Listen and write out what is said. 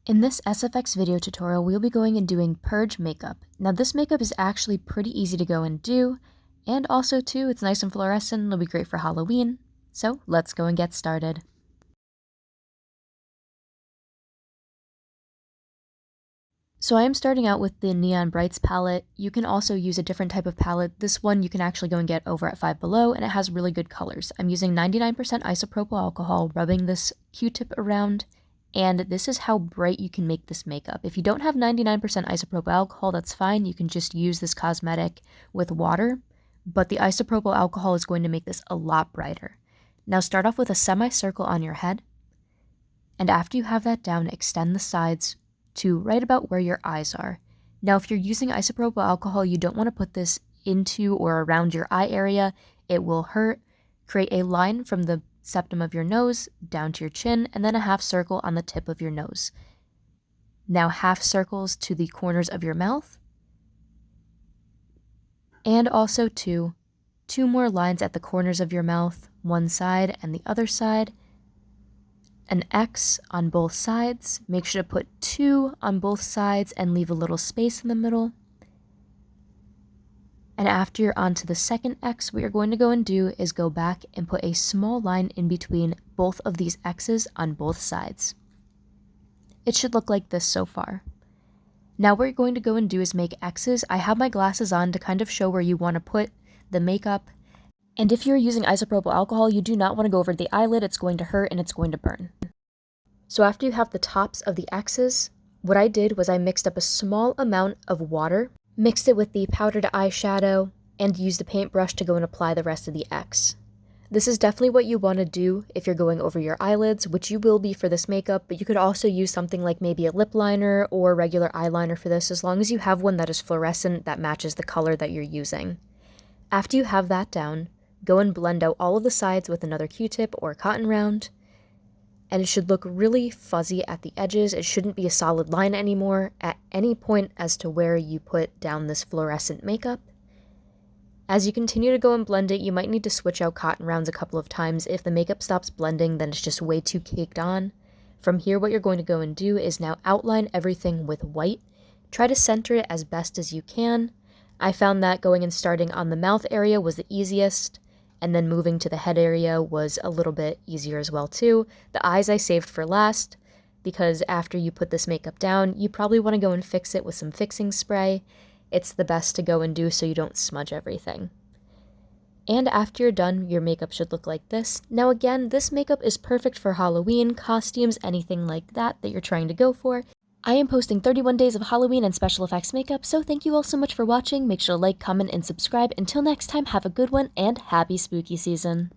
In this SFX video tutorial, we'll be going and doing Purge makeup. Now this makeup is actually pretty easy to go and do, and also too, it's nice and fluorescent, it'll be great for Halloween. So let's go and get started. So I am starting out with the Neon Brights palette. You can also use a different type of palette. This one you can actually go and get over at Five Below, and it has really good colors. I'm using 99% isopropyl alcohol, rubbing this Q-tip around, and this is how bright you can make this makeup. If you don't have 99% isopropyl alcohol, that's fine. You can just use this cosmetic with water, but the isopropyl alcohol is going to make this a lot brighter. Now start off with a semicircle on your head, and after you have that down, extend the sides to right about where your eyes are. Now, if you're using isopropyl alcohol, you don't want to put this into or around your eye area. It will hurt. Create a line from the septum of your nose down to your chin, and then a half circle on the tip of your nose. Now half circles to the corners of your mouth, and also two more lines at the corners of your mouth, one side and the other side. An X on both sides. Make sure to put 2 on both sides and leave a little space in the middle. And after you're onto the second X, what you're going to go and do is go back and put a small line in between both of these X's on both sides. It should look like this so far. Now what you're going to go and do is make X's. I have my glasses on to kind of show where you want to put the makeup. And if you're using isopropyl alcohol, you do not want to go over the eyelid. It's going to hurt and it's going to burn. So after you have the tops of the X's, what I did was I mixed up a small amount of water, mixed it with the powdered eyeshadow, and used a paintbrush to go and apply the rest of the X. This is definitely what you want to do if you're going over your eyelids, which you will be for this makeup, but you could also use something like maybe a lip liner or regular eyeliner for this, as long as you have one that is fluorescent that matches the color that you're using. After you have that down, go and blend out all of the sides with another Q-tip or cotton round, and it should look really fuzzy at the edges. It shouldn't be a solid line anymore at any point as to where you put down this fluorescent makeup. As you continue to go and blend it, you might need to switch out cotton rounds a couple of times. If the makeup stops blending, then it's just way too caked on. From here, what you're going to go and do is now outline everything with white. Try to center it as best as you can. I found that going and starting on the mouth area was the easiest, and then moving to the head area was a little bit easier as well too. The eyes I saved for last, because after you put this makeup down, you probably want to go and fix it with some fixing spray. It's the best to go and do so you don't smudge everything. And after you're done, your makeup should look like this. Now again, this makeup is perfect for Halloween, costumes, anything like that you're trying to go for. I am posting 31 days of Halloween and special effects makeup, so thank you all so much for watching. Make sure to like, comment, and subscribe. Until next time, have a good one, and happy spooky season.